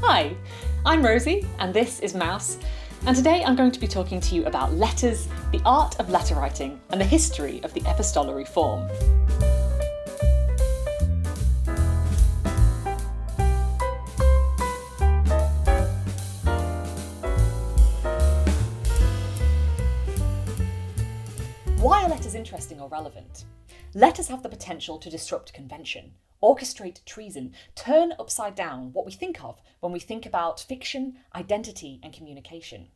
Hi, I'm Rosie and this is Mouse, and today I'm going to be talking to you about letters, the art of letter writing and the history of the epistolary form. Why are letters interesting or relevant? Letters have the potential to disrupt convention, orchestrate treason, turn upside down what we think of when we think about fiction, identity, and communication.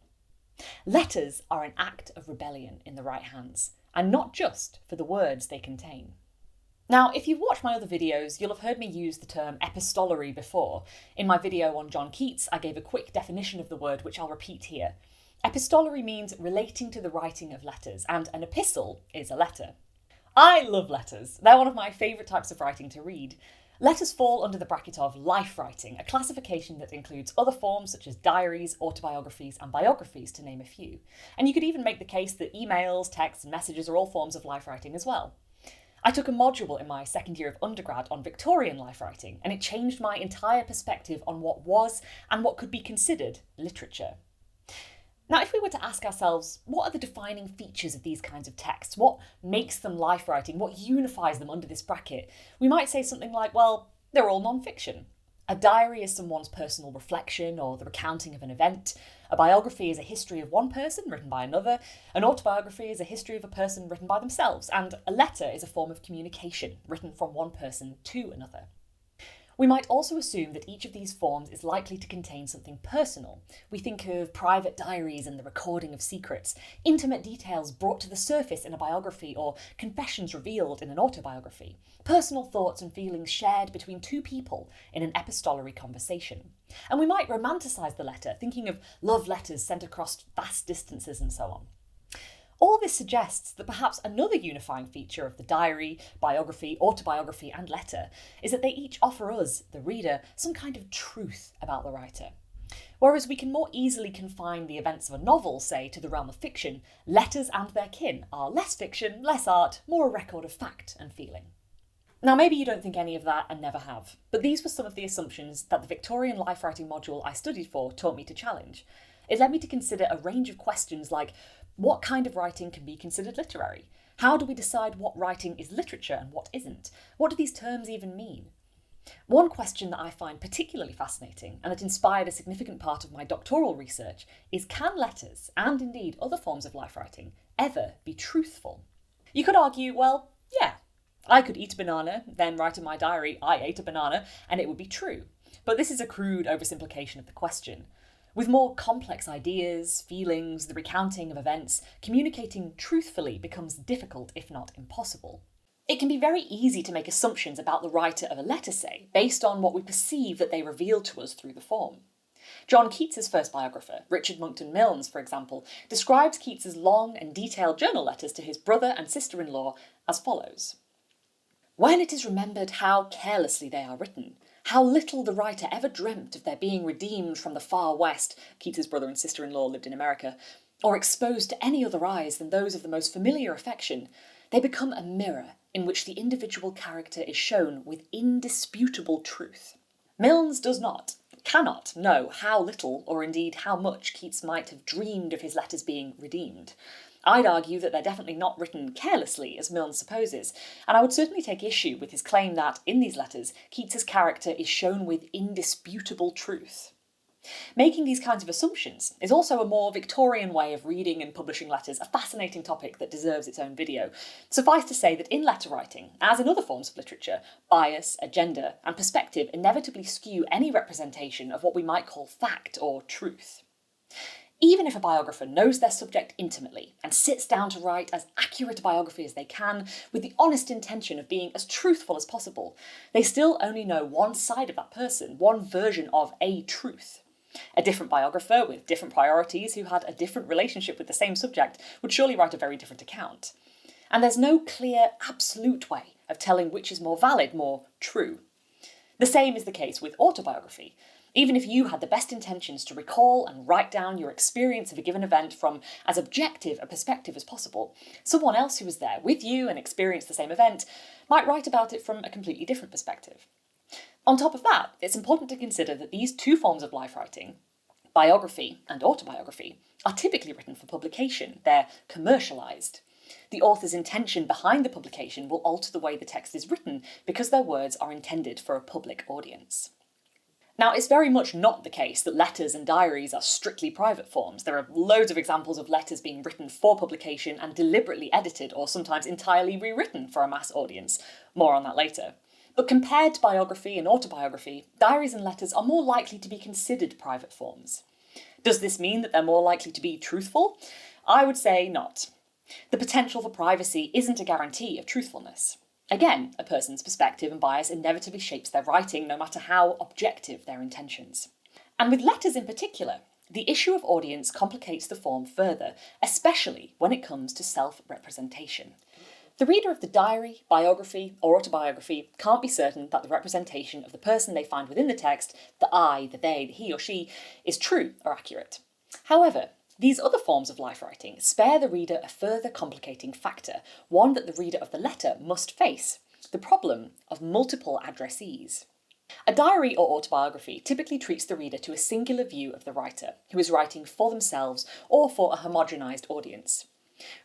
Letters are an act of rebellion in the right hands, and not just for the words they contain. Now, if you've watched my other videos, you'll have heard me use the term epistolary before. In my video on John Keats, I gave a quick definition of the word, which I'll repeat here. Epistolary means relating to the writing of letters, and an epistle is a letter. I love letters. They're one of my favourite types of writing to read. Letters fall under the bracket of life writing, a classification that includes other forms such as diaries, autobiographies, and biographies, to name a few. And you could even make the case that emails, texts, and messages are all forms of life writing as well. I took a module in my second year of undergrad on Victorian life writing, and it changed my entire perspective on what was and what could be considered literature. Now, if we were to ask ourselves, what are the defining features of these kinds of texts? What makes them life writing? What unifies them under this bracket? We might say something like, well, they're all non-fiction. A diary is someone's personal reflection or the recounting of an event. A biography is a history of one person written by another. An autobiography is a history of a person written by themselves. And a letter is a form of communication written from one person to another. We might also assume that each of these forms is likely to contain something personal. We think of private diaries and the recording of secrets, intimate details brought to the surface in a biography or confessions revealed in an autobiography, personal thoughts and feelings shared between two people in an epistolary conversation. And we might romanticize the letter, thinking of love letters sent across vast distances and so on. All this suggests that perhaps another unifying feature of the diary, biography, autobiography, and letter is that they each offer us, the reader, some kind of truth about the writer. Whereas we can more easily confine the events of a novel, say, to the realm of fiction, letters and their kin are less fiction, less art, more a record of fact and feeling. Now, maybe you don't think any of that and never have, but these were some of the assumptions that the Victorian life writing module I studied for taught me to challenge. It led me to consider a range of questions like, what kind of writing can be considered literary? How do we decide what writing is literature and what isn't? What do these terms even mean? One question that I find particularly fascinating, and that inspired a significant part of my doctoral research, is can letters, and indeed other forms of life writing, ever be truthful? You could argue, well, yeah, I could eat a banana, then write in my diary, I ate a banana, and it would be true. But this is a crude oversimplification of the question. With more complex ideas, feelings, the recounting of events, communicating truthfully becomes difficult, if not impossible. It can be very easy to make assumptions about the writer of a letter, say, based on what we perceive that they reveal to us through the form. John Keats's first biographer, Richard Monckton Milnes, for example, describes Keats's long and detailed journal letters to his brother and sister-in-law as follows. When it is remembered how carelessly they are written, how little the writer ever dreamt of their being redeemed from the far west, Keats's brother and sister-in-law lived in America, or exposed to any other eyes than those of the most familiar affection, they become a mirror in which the individual character is shown with indisputable truth. Milnes does not, cannot know how little, or indeed how much, Keats might have dreamed of his letters being redeemed. I'd argue that they're definitely not written carelessly, as Milnes supposes, and I would certainly take issue with his claim that, in these letters, Keats's character is shown with indisputable truth. Making these kinds of assumptions is also a more Victorian way of reading and publishing letters, a fascinating topic that deserves its own video. Suffice to say that in letter writing, as in other forms of literature, bias, agenda, and perspective inevitably skew any representation of what we might call fact or truth. Even if a biographer knows their subject intimately and sits down to write as accurate a biography as they can with the honest intention of being as truthful as possible, they still only know one side of that person, one version of a truth. A different biographer with different priorities who had a different relationship with the same subject would surely write a very different account. And there's no clear, absolute way of telling which is more valid, more true. The same is the case with autobiography. Even if you had the best intentions to recall and write down your experience of a given event from as objective a perspective as possible, someone else who was there with you and experienced the same event might write about it from a completely different perspective. On top of that, it's important to consider that these two forms of life writing, biography and autobiography, are typically written for publication. They're commercialised. The author's intention behind the publication will alter the way the text is written because their words are intended for a public audience. Now, it's very much not the case that letters and diaries are strictly private forms. There are loads of examples of letters being written for publication and deliberately edited or sometimes entirely rewritten for a mass audience. More on that later. But compared to biography and autobiography, diaries and letters are more likely to be considered private forms. Does this mean that they're more likely to be truthful? I would say not. The potential for privacy isn't a guarantee of truthfulness. Again, a person's perspective and bias inevitably shapes their writing, no matter how objective their intentions. And with letters in particular, the issue of audience complicates the form further, especially when it comes to self-representation. The reader of the diary, biography, or autobiography can't be certain that the representation of the person they find within the text, the I, the they, the he or she, is true or accurate. However, these other forms of life writing spare the reader a further complicating factor, one that the reader of the letter must face: the problem of multiple addressees. A diary or autobiography typically treats the reader to a singular view of the writer, who is writing for themselves or for a homogenised audience.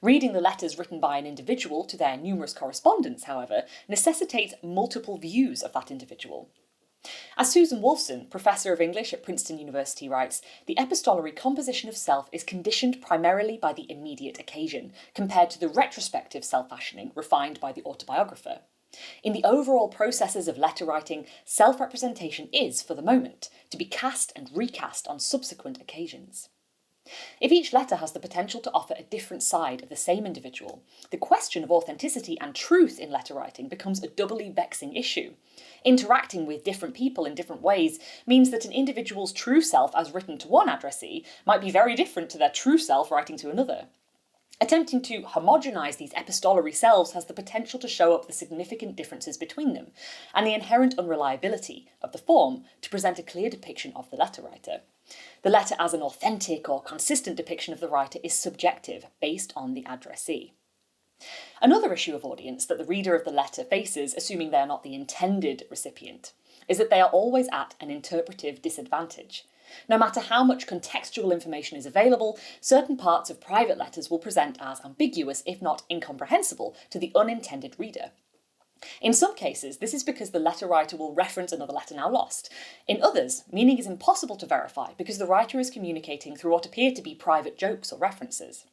Reading the letters written by an individual to their numerous correspondents, however, necessitates multiple views of that individual. As Susan Wolfson, Professor of English at Princeton University, writes, the epistolary composition of self is conditioned primarily by the immediate occasion, compared to the retrospective self-fashioning refined by the autobiographer. In the overall processes of letter writing, self-representation is, for the moment, to be cast and recast on subsequent occasions. If each letter has the potential to offer a different side of the same individual, the question of authenticity and truth in letter writing becomes a doubly vexing issue. Interacting with different people in different ways means that an individual's true self as written to one addressee might be very different to their true self writing to another. Attempting to homogenise these epistolary selves has the potential to show up the significant differences between them, and the inherent unreliability of the form to present a clear depiction of the letter writer. The letter as an authentic or consistent depiction of the writer is subjective, based on the addressee. Another issue of audience that the reader of the letter faces, assuming they are not the intended recipient, is that they are always at an interpretive disadvantage. No matter how much contextual information is available, certain parts of private letters will present as ambiguous, if not incomprehensible, to the unintended reader. In some cases, this is because the letter writer will reference another letter now lost. In others, meaning is impossible to verify because the writer is communicating through what appear to be private jokes or references.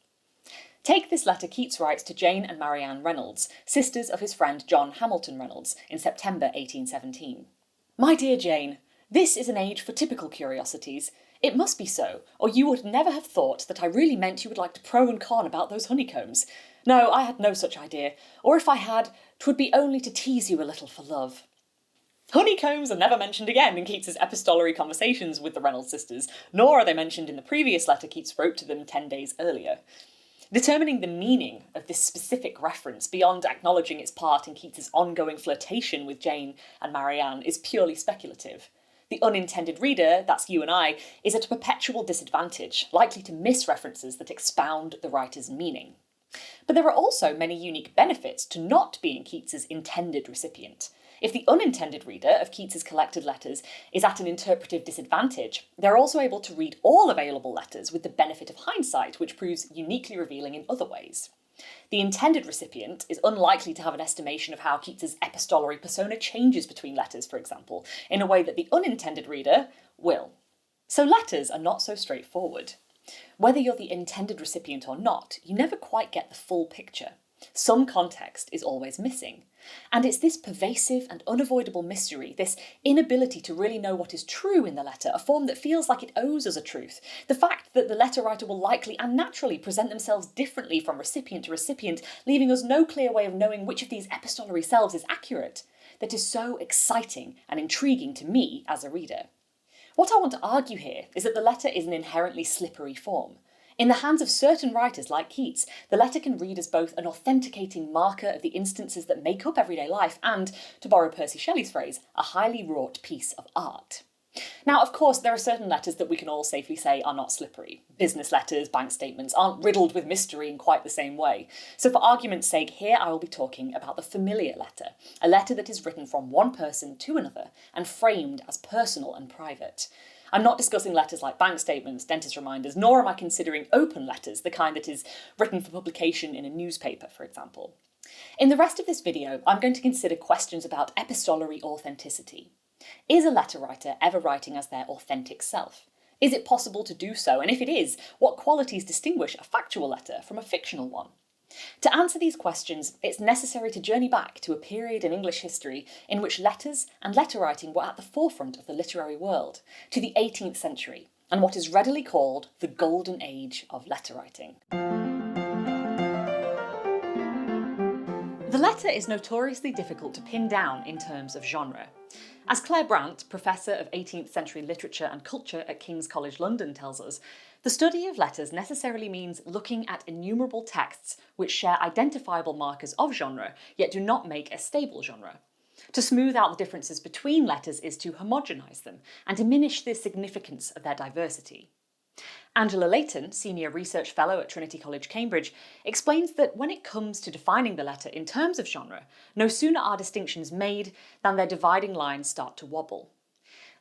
Take this letter Keats writes to Jane and Marianne Reynolds, sisters of his friend John Hamilton Reynolds, in September 1817. My dear Jane, this is an age for typical curiosities. It must be so, or you would never have thought that I really meant you would like to pro and con about those honeycombs. No, I had no such idea, or if I had, 'twould be only to tease you a little for love. Honeycombs are never mentioned again in Keats's epistolary conversations with the Reynolds sisters, nor are they mentioned in the previous letter Keats wrote to them 10 days earlier. Determining the meaning of this specific reference beyond acknowledging its part in Keats's ongoing flirtation with Jane and Marianne is purely speculative. The unintended reader, that's you and I, is at a perpetual disadvantage, likely to miss references that expound the writer's meaning. But there are also many unique benefits to not being Keats's intended recipient. If the unintended reader of Keats's collected letters is at an interpretive disadvantage, they're also able to read all available letters with the benefit of hindsight, which proves uniquely revealing in other ways. The intended recipient is unlikely to have an estimation of how Keats's epistolary persona changes between letters, for example, in a way that the unintended reader will. So letters are not so straightforward. Whether you're the intended recipient or not, you never quite get the full picture. Some context is always missing. And it's this pervasive and unavoidable mystery, this inability to really know what is true in the letter, a form that feels like it owes us a truth, the fact that the letter writer will likely and naturally present themselves differently from recipient to recipient, leaving us no clear way of knowing which of these epistolary selves is accurate, that is so exciting and intriguing to me as a reader. What I want to argue here is that the letter is an inherently slippery form. In the hands of certain writers like Keats, the letter can read as both an authenticating marker of the instances that make up everyday life and, to borrow Percy Shelley's phrase, a highly wrought piece of art. Now, of course, there are certain letters that we can all safely say are not slippery. Business letters, bank statements aren't riddled with mystery in quite the same way. So for argument's sake, here I will be talking about the familiar letter, a letter that is written from one person to another and framed as personal and private. I'm not discussing letters like bank statements, dentist reminders, nor am I considering open letters, the kind that is written for publication in a newspaper, for example. In the rest of this video, I'm going to consider questions about epistolary authenticity. Is a letter writer ever writing as their authentic self? Is it possible to do so? And if it is, what qualities distinguish a factual letter from a fictional one? To answer these questions, it's necessary to journey back to a period in English history in which letters and letter writing were at the forefront of the literary world, to the 18th century, and what is readily called the golden age of letter writing. The letter is notoriously difficult to pin down in terms of genre. As Clare Brant, Professor of 18th century literature and culture at King's College London tells us, the study of letters necessarily means looking at innumerable texts which share identifiable markers of genre, yet do not make a stable genre. To smooth out the differences between letters is to homogenise them and diminish the significance of their diversity. Angela Leighton, Senior Research Fellow at Trinity College, Cambridge, explains that when it comes to defining the letter in terms of genre, no sooner are distinctions made than their dividing lines start to wobble.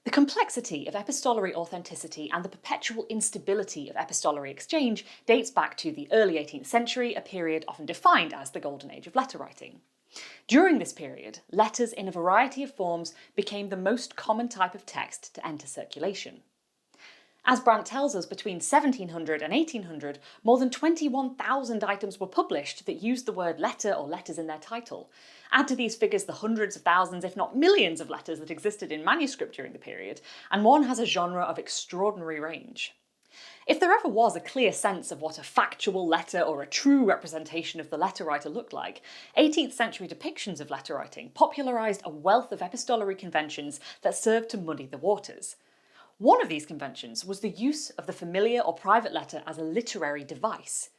The complexity of epistolary authenticity and the perpetual instability of epistolary exchange dates back to the early 18th century, a period often defined as the golden age of letter writing. During this period, letters in a variety of forms became the most common type of text to enter circulation. As Brant tells us, between 1700 and 1800, more than 21,000 items were published that used the word letter or letters in their title. Add to these figures the hundreds of thousands, if not millions, of letters that existed in manuscript during the period, and one has a genre of extraordinary range. If there ever was a clear sense of what a factual letter or a true representation of the letter writer looked like, 18th century depictions of letter writing popularised a wealth of epistolary conventions that served to muddy the waters. One of these conventions was the use of the familiar or private letter as a literary device.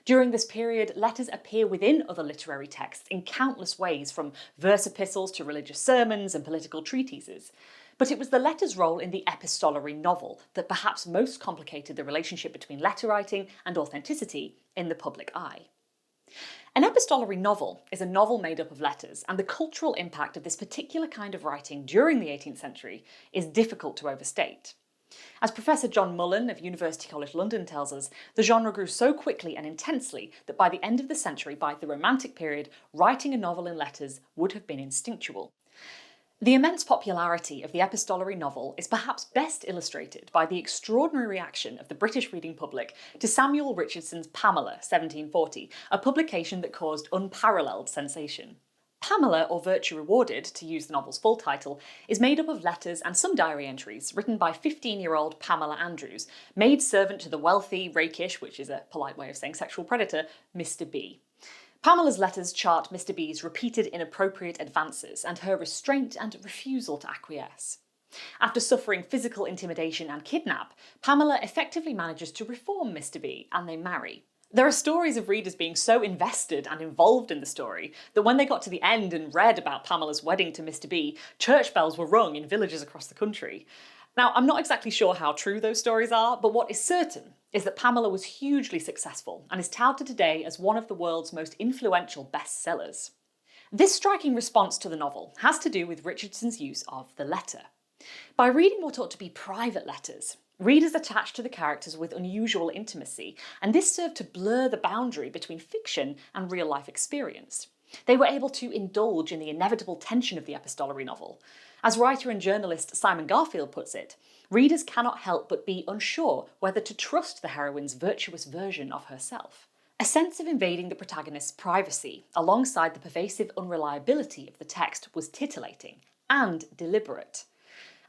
During this period, letters appear within other literary texts in countless ways, from verse epistles to religious sermons and political treatises. But it was the letter's role in the epistolary novel that perhaps most complicated the relationship between letter writing and authenticity in the public eye. An epistolary novel is a novel made up of letters, and the cultural impact of this particular kind of writing during the 18th century is difficult to overstate. As Professor John Mullen of University College London tells us, the genre grew so quickly and intensely that by the end of the century, by the Romantic period, writing a novel in letters would have been instinctual. The immense popularity of the epistolary novel is perhaps best illustrated by the extraordinary reaction of the British reading public to Samuel Richardson's Pamela, 1740, a publication that caused unparalleled sensation. Pamela, or Virtue Rewarded, to use the novel's full title, is made up of letters and some diary entries written by 15-year-old Pamela Andrews, maid servant to the wealthy, rakish, which is a polite way of saying sexual predator, Mr. B. Pamela's letters chart Mr. B's repeated inappropriate advances and her restraint and refusal to acquiesce. After suffering physical intimidation and kidnap, Pamela effectively manages to reform Mr. B and they marry. There are stories of readers being so invested and involved in the story that when they got to the end and read about Pamela's wedding to Mr. B, church bells were rung in villages across the country. Now, I'm not exactly sure how true those stories are, but what is certain is that Pamela was hugely successful and is touted today as one of the world's most influential bestsellers. This striking response to the novel has to do with Richardson's use of the letter. By reading what ought to be private letters, readers attached to the characters with unusual intimacy, and this served to blur the boundary between fiction and real-life experience. They were able to indulge in the inevitable tension of the epistolary novel. As writer and journalist Simon Garfield puts it, readers cannot help but be unsure whether to trust the heroine's virtuous version of herself. A sense of invading the protagonist's privacy, alongside the pervasive unreliability of the text, was titillating and deliberate.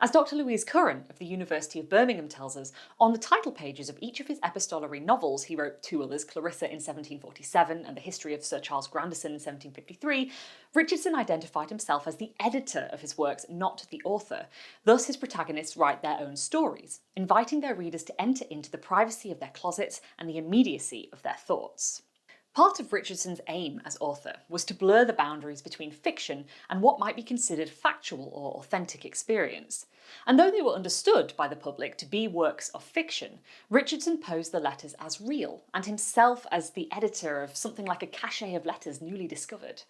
As Dr. Louise Curran of the University of Birmingham tells us, on the title pages of each of his epistolary novels, he wrote two others, Clarissa in 1747 and The History of Sir Charles Grandison in 1753, Richardson identified himself as the editor of his works, not the author. Thus his protagonists write their own stories, inviting their readers to enter into the privacy of their closets and the immediacy of their thoughts. Part of Richardson's aim as author was to blur the boundaries between fiction and what might be considered factual or authentic experience. And though they were understood by the public to be works of fiction, Richardson posed the letters as real, and himself as the editor of something like a cache of letters newly discovered.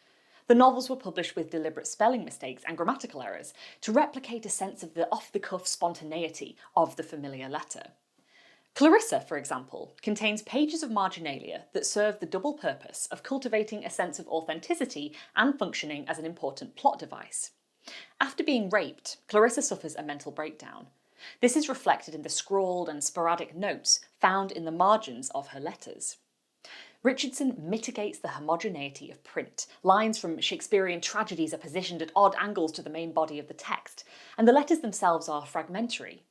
The novels were published with deliberate spelling mistakes and grammatical errors to replicate a sense of the off-the-cuff spontaneity of the familiar letter. Clarissa, for example, contains pages of marginalia that serve the double purpose of cultivating a sense of authenticity and functioning as an important plot device. After being raped, Clarissa suffers a mental breakdown. This is reflected in the scrawled and sporadic notes found in the margins of her letters. Richardson mitigates the homogeneity of print. Lines from Shakespearean tragedies are positioned at odd angles to the main body of the text, and the letters themselves are fragmentary.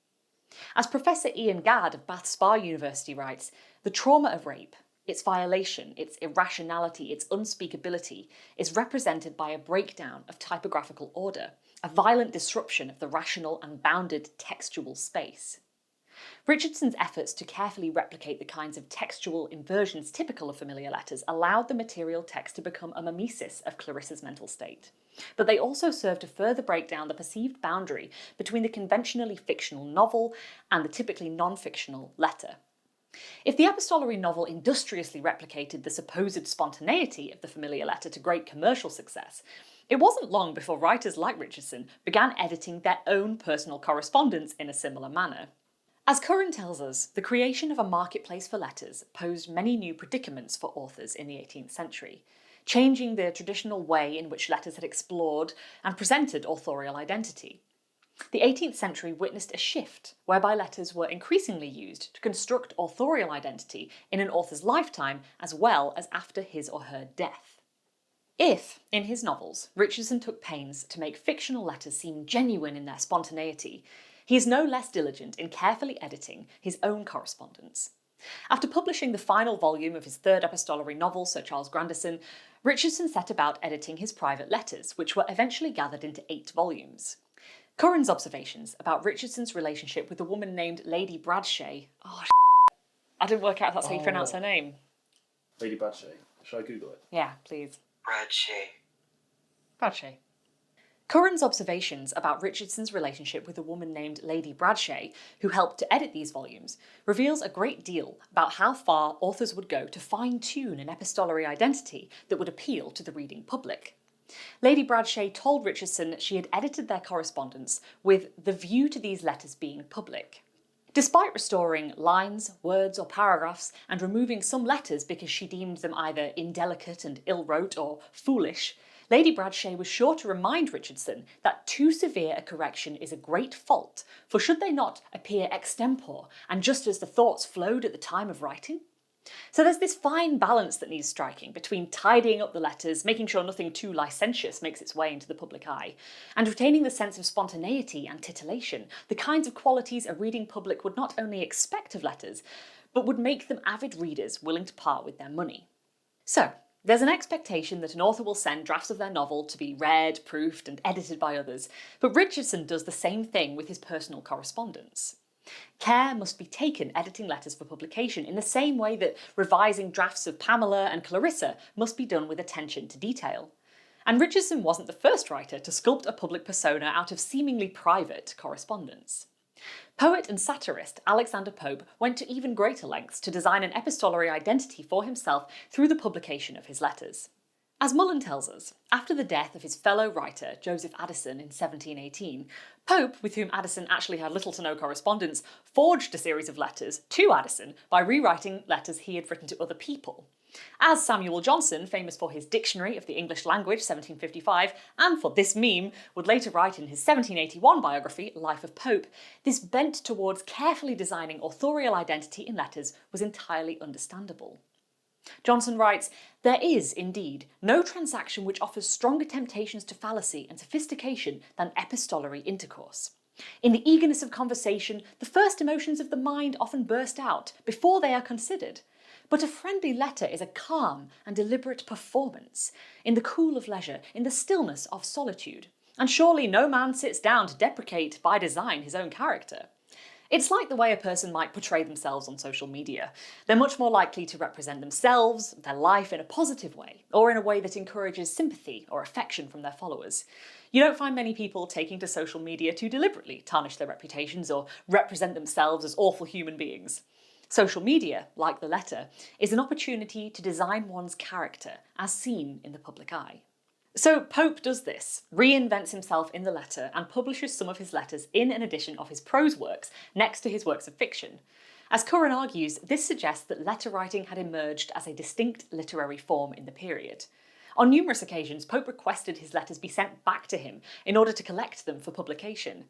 As Professor Ian Gadd of Bath Spa University writes, the trauma of rape, its violation, its irrationality, its unspeakability, is represented by a breakdown of typographical order, a violent disruption of the rational and bounded textual space. Richardson's efforts to carefully replicate the kinds of textual inversions typical of familiar letters allowed the material text to become a mimesis of Clarissa's mental state. But they also served to further break down the perceived boundary between the conventionally fictional novel and the typically non-fictional letter. If the epistolary novel industriously replicated the supposed spontaneity of the familiar letter to great commercial success, it wasn't long before writers like Richardson began editing their own personal correspondence in a similar manner. As Curran tells us, the creation of a marketplace for letters posed many new predicaments for authors in the 18th century, changing the traditional way in which letters had explored and presented authorial identity. The 18th century witnessed a shift whereby letters were increasingly used to construct authorial identity in an author's lifetime as well as after his or her death. If, in his novels, Richardson took pains to make fictional letters seem genuine in their spontaneity, he is no less diligent in carefully editing his own correspondence. After publishing the final volume of his third epistolary novel, Sir Charles Grandison, Richardson set about editing his private letters, which were eventually gathered into 8 volumes. Curran's observations about Richardson's relationship with a woman named Lady Bradshay. I didn't work out if that's how you pronounce her name. Lady Bradshay. Shall I Google it? Yeah, please. Bradshay. Curran's observations about Richardson's relationship with a woman named Lady Bradshay, who helped to edit these volumes, reveals a great deal about how far authors would go to fine-tune an epistolary identity that would appeal to the reading public. Lady Bradshay told Richardson that she had edited their correspondence with the view to these letters being public. Despite restoring lines, words or paragraphs and removing some letters because she deemed them either indelicate and ill-wrote or foolish, Lady Bradshay was sure to remind Richardson that too severe a correction is a great fault, for should they not appear extempore and just as the thoughts flowed at the time of writing? So there's this fine balance that needs striking between tidying up the letters, making sure nothing too licentious makes its way into the public eye, and retaining the sense of spontaneity and titillation, the kinds of qualities a reading public would not only expect of letters, but would make them avid readers willing to part with their money. So, there's an expectation that an author will send drafts of their novel to be read, proofed, and edited by others, but Richardson does the same thing with his personal correspondence. Care must be taken editing letters for publication in the same way that revising drafts of Pamela and Clarissa must be done with attention to detail. And Richardson wasn't the first writer to sculpt a public persona out of seemingly private correspondence. Poet and satirist Alexander Pope went to even greater lengths to design an epistolary identity for himself through the publication of his letters. As Mullen tells us, after the death of his fellow writer Joseph Addison in 1718, Pope, with whom Addison actually had little to no correspondence, forged a series of letters to Addison by rewriting letters he had written to other people. As Samuel Johnson, famous for his Dictionary of the English Language 1755, and for this meme, would later write in his 1781 biography, Life of Pope, this bent towards carefully designing authorial identity in letters was entirely understandable. Johnson writes, "There is, indeed, no transaction which offers stronger temptations to fallacy and sophistication than epistolary intercourse. In the eagerness of conversation, the first emotions of the mind often burst out before they are considered. But a friendly letter is a calm and deliberate performance, in the cool of leisure, in the stillness of solitude. And surely no man sits down to deprecate by design his own character. It's like the way a person might portray themselves on social media. They're much more likely to represent themselves, their life, in a positive way, or in a way that encourages sympathy or affection from their followers. You don't find many people taking to social media to deliberately tarnish their reputations or represent themselves as awful human beings. Social media, like the letter, is an opportunity to design one's character as seen in the public eye. So Pope does this, reinvents himself in the letter and publishes some of his letters in an edition of his prose works next to his works of fiction. As Curran argues, this suggests that letter writing had emerged as a distinct literary form in the period. On numerous occasions, Pope requested his letters be sent back to him in order to collect them for publication.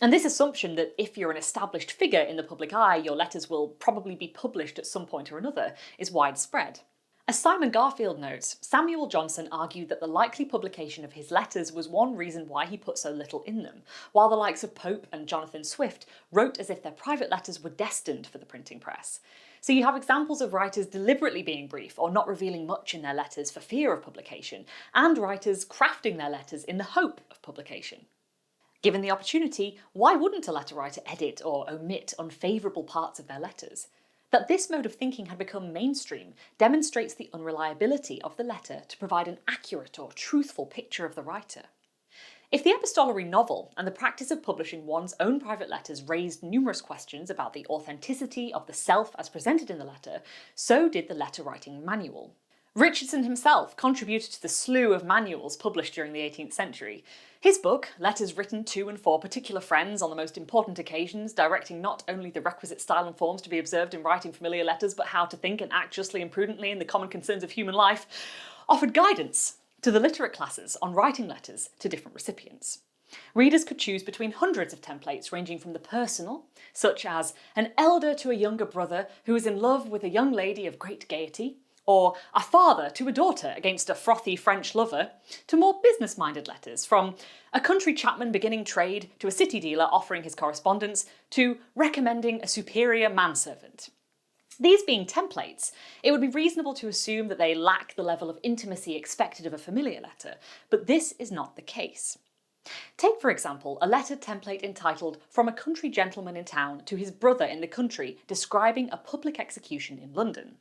And this assumption that if you're an established figure in the public eye, your letters will probably be published at some point or another is widespread. As Simon Garfield notes, Samuel Johnson argued that the likely publication of his letters was one reason why he put so little in them, while the likes of Pope and Jonathan Swift wrote as if their private letters were destined for the printing press. So you have examples of writers deliberately being brief or not revealing much in their letters for fear of publication, and writers crafting their letters in the hope of publication. Given the opportunity, why wouldn't a letter writer edit or omit unfavourable parts of their letters? That this mode of thinking had become mainstream demonstrates the unreliability of the letter to provide an accurate or truthful picture of the writer. If the epistolary novel and the practice of publishing one's own private letters raised numerous questions about the authenticity of the self as presented in the letter, so did the letter writing manual. Richardson himself contributed to the slew of manuals published during the 18th century. His book, Letters Written to and for Particular Friends on the Most Important Occasions, directing not only the requisite style and forms to be observed in writing familiar letters, but how to think and act justly and prudently in the common concerns of human life, offered guidance to the literate classes on writing letters to different recipients. Readers could choose between hundreds of templates ranging from the personal, such as an elder to a younger brother who is in love with a young lady of great gaiety, or a father to a daughter against a frothy French lover, to more business-minded letters, from a country chapman beginning trade to a city dealer offering his correspondence, to recommending a superior manservant. These being templates, it would be reasonable to assume that they lack the level of intimacy expected of a familiar letter, but this is not the case. Take, for example, a letter template entitled From a Country Gentleman in Town to His Brother in the Country describing a public execution in London.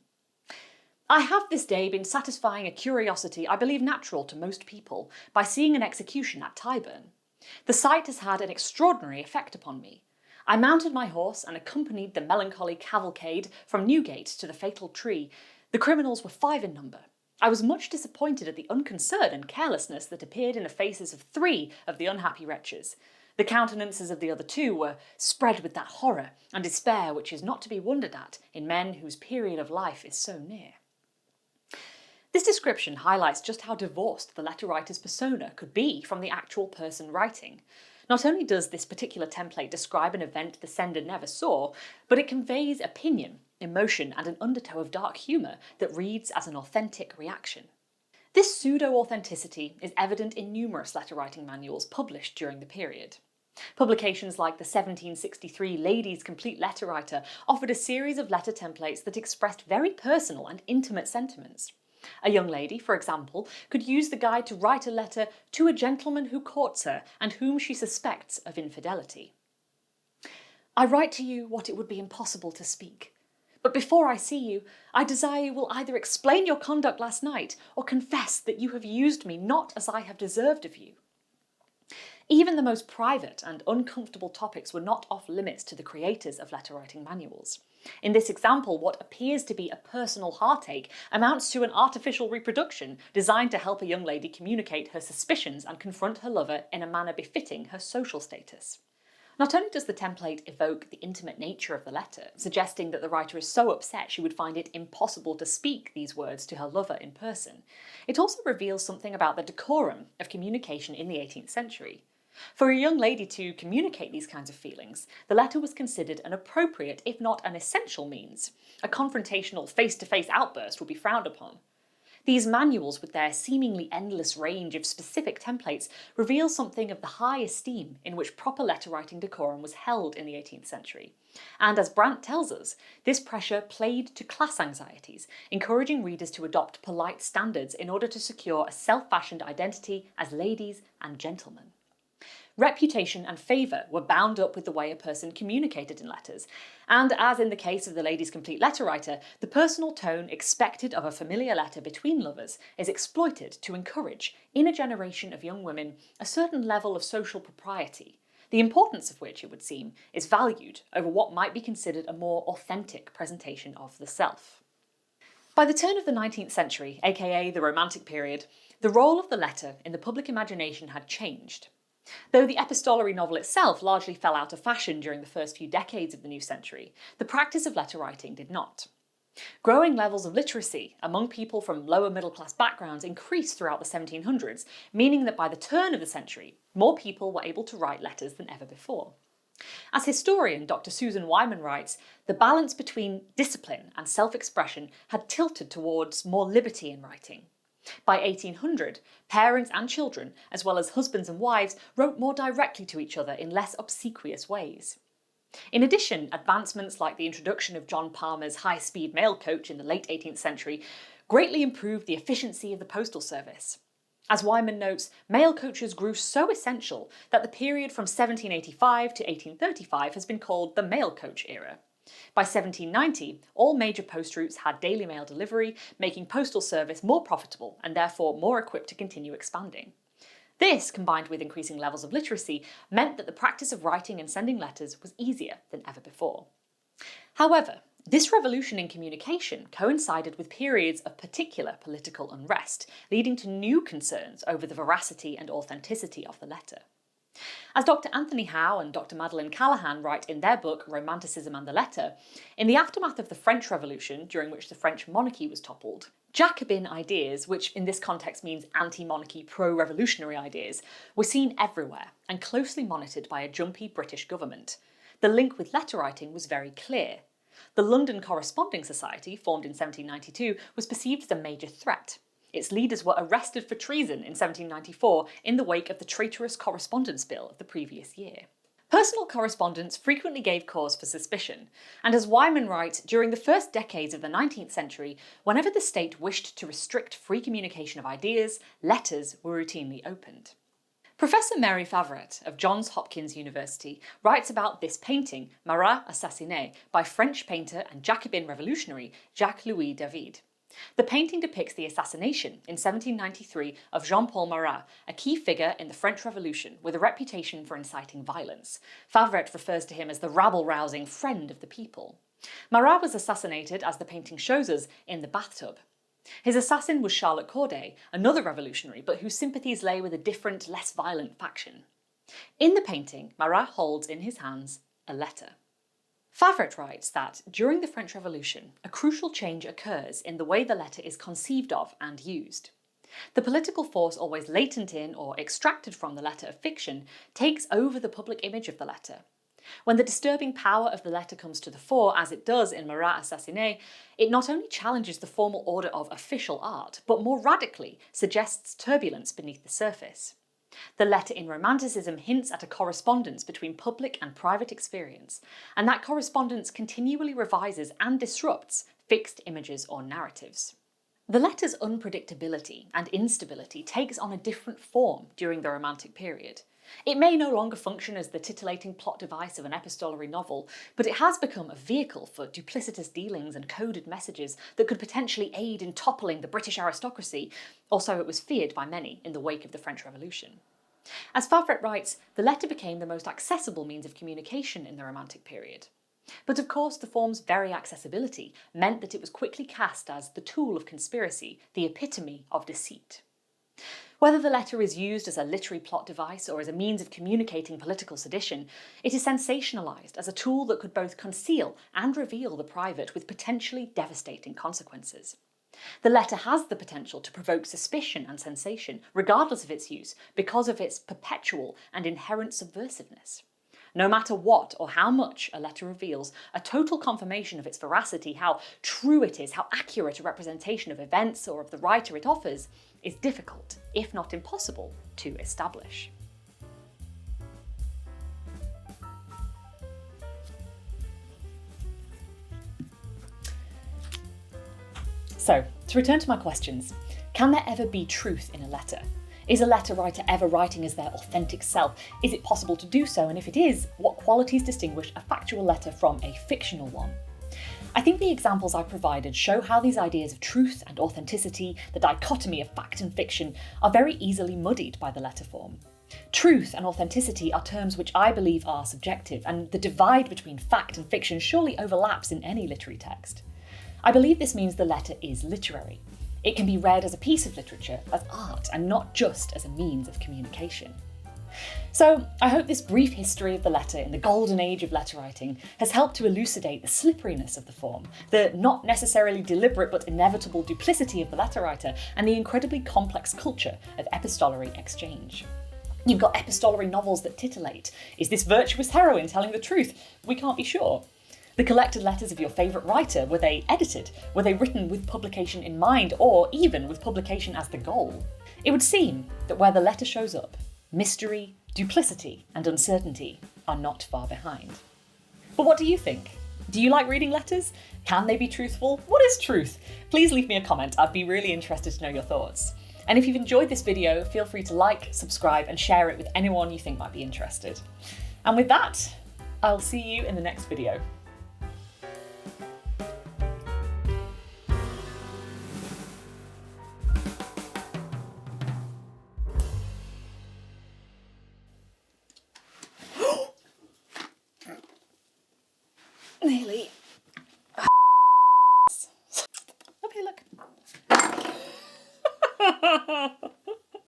I have this day been satisfying a curiosity I believe natural to most people by seeing an execution at Tyburn. The sight has had an extraordinary effect upon me. I mounted my horse and accompanied the melancholy cavalcade from Newgate to the fatal tree. The criminals were 5 in number. I was much disappointed at the unconcern and carelessness that appeared in the faces of 3 of the unhappy wretches. The countenances of the other 2 were spread with that horror and despair which is not to be wondered at in men whose period of life is so near. This description highlights just how divorced the letter writer's persona could be from the actual person writing. Not only does this particular template describe an event the sender never saw, but it conveys opinion, emotion, and an undertow of dark humour that reads as an authentic reaction. This pseudo-authenticity is evident in numerous letter writing manuals published during the period. Publications like the 1763 Lady's Complete Letter Writer offered a series of letter templates that expressed very personal and intimate sentiments. A young lady, for example, could use the guide to write a letter to a gentleman who courts her and whom she suspects of infidelity. I write to you what it would be impossible to speak. But before I see you, I desire you will either explain your conduct last night or confess that you have used me not as I have deserved of you. Even the most private and uncomfortable topics were not off limits to the creators of letter-writing manuals. In this example, what appears to be a personal heartache amounts to an artificial reproduction designed to help a young lady communicate her suspicions and confront her lover in a manner befitting her social status. Not only does the template evoke the intimate nature of the letter, suggesting that the writer is so upset she would find it impossible to speak these words to her lover in person, it also reveals something about the decorum of communication in the 18th century. For a young lady to communicate these kinds of feelings, the letter was considered an appropriate, if not an essential means. A confrontational face-to-face outburst would be frowned upon. These manuals, with their seemingly endless range of specific templates, reveal something of the high esteem in which proper letter-writing decorum was held in the 18th century. And as Brant tells us, this pressure played to class anxieties, encouraging readers to adopt polite standards in order to secure a self-fashioned identity as ladies and gentlemen. Reputation and favour were bound up with the way a person communicated in letters, and as in the case of the Lady's Complete Letter Writer, the personal tone expected of a familiar letter between lovers is exploited to encourage, in a generation of young women, a certain level of social propriety, the importance of which, it would seem, is valued over what might be considered a more authentic presentation of the self. By the turn of the 19th century, aka the Romantic period, the role of the letter in the public imagination had changed. Though the epistolary novel itself largely fell out of fashion during the first few decades of the new century, the practice of letter writing did not. Growing levels of literacy among people from lower middle class backgrounds increased throughout the 1700s, meaning that by the turn of the century, more people were able to write letters than ever before. As historian Dr. Susan Wyman writes, the balance between discipline and self-expression had tilted towards more liberty in writing. By 1800, parents and children, as well as husbands and wives, wrote more directly to each other in less obsequious ways. In addition, advancements like the introduction of John Palmer's high-speed mail coach in the late 18th century greatly improved the efficiency of the postal service. As Wyman notes, mail coaches grew so essential that the period from 1785 to 1835 has been called the mail coach era. By 1790, all major post routes had daily mail delivery, making postal service more profitable and therefore more equipped to continue expanding. This, combined with increasing levels of literacy, meant that the practice of writing and sending letters was easier than ever before. However, this revolution in communication coincided with periods of particular political unrest, leading to new concerns over the veracity and authenticity of the letter. As Dr. Anthony Howe and Dr. Madeleine Callaghan write in their book Romanticism and the Letter, in the aftermath of the French Revolution, during which the French monarchy was toppled, Jacobin ideas, which in this context means anti-monarchy, pro-revolutionary ideas, were seen everywhere and closely monitored by a jumpy British government. The link with letter writing was very clear. The London Corresponding Society, formed in 1792, was perceived as a major threat. Its leaders were arrested for treason in 1794 in the wake of the traitorous Correspondence Bill of the previous year. Personal correspondence frequently gave cause for suspicion, and as Wyman writes, during the first decades of the 19th century, whenever the state wished to restrict free communication of ideas, letters were routinely opened. Professor Mary Favret of Johns Hopkins University writes about this painting, Marat Assassiné, by French painter and Jacobin revolutionary Jacques-Louis David. The painting depicts the assassination in 1793 of Jean-Paul Marat, a key figure in the French Revolution with a reputation for inciting violence. Favret refers to him as the rabble-rousing friend of the people. Marat was assassinated, as the painting shows us, in the bathtub. His assassin was Charlotte Corday, another revolutionary, but whose sympathies lay with a different, less violent faction. In the painting, Marat holds in his hands a letter. Favret writes that, during the French Revolution, a crucial change occurs in the way the letter is conceived of and used. The political force always latent in or extracted from the letter of fiction takes over the public image of the letter. When the disturbing power of the letter comes to the fore, as it does in Marat Assassiné, it not only challenges the formal order of official art, but more radically suggests turbulence beneath the surface. The letter in Romanticism hints at a correspondence between public and private experience, and that correspondence continually revises and disrupts fixed images or narratives. The letter's unpredictability and instability takes on a different form during the Romantic period. It may no longer function as the titillating plot device of an epistolary novel, but it has become a vehicle for duplicitous dealings and coded messages that could potentially aid in toppling the British aristocracy, or so it was feared by many in the wake of the French Revolution. As Favret writes, the letter became the most accessible means of communication in the Romantic period. But of course, the form's very accessibility meant that it was quickly cast as the tool of conspiracy, the epitome of deceit. Whether the letter is used as a literary plot device or as a means of communicating political sedition, it is sensationalised as a tool that could both conceal and reveal the private with potentially devastating consequences. The letter has the potential to provoke suspicion and sensation, regardless of its use, because of its perpetual and inherent subversiveness. No matter what or how much a letter reveals, a total confirmation of its veracity, how true it is, how accurate a representation of events or of the writer it offers, is difficult, if not impossible, to establish. So, to return to my questions, can there ever be truth in a letter? Is a letter writer ever writing as their authentic self? Is it possible to do so? And if it is, what qualities distinguish a factual letter from a fictional one? I think the examples I provided show how these ideas of truth and authenticity, the dichotomy of fact and fiction, are very easily muddied by the letter form. Truth and authenticity are terms which I believe are subjective, and the divide between fact and fiction surely overlaps in any literary text. I believe this means the letter is literary. It can be read as a piece of literature, as art, and not just as a means of communication. So, I hope this brief history of the letter in the golden age of letter writing has helped to elucidate the slipperiness of the form, the not necessarily deliberate but inevitable duplicity of the letter writer, and the incredibly complex culture of epistolary exchange. You've got epistolary novels that titillate. Is this virtuous heroine telling the truth? We can't be sure. The collected letters of your favourite writer, were they edited? Were they written with publication in mind, or even with publication as the goal? It would seem that where the letter shows up, mystery, duplicity, and uncertainty are not far behind. But what do you think? Do you like reading letters? Can they be truthful? What is truth? Please leave me a comment, I'd be really interested to know your thoughts. And if you've enjoyed this video, feel free to like, subscribe, and share it with anyone you think might be interested. And with that, I'll see you in the next video. Nearly. Okay, look.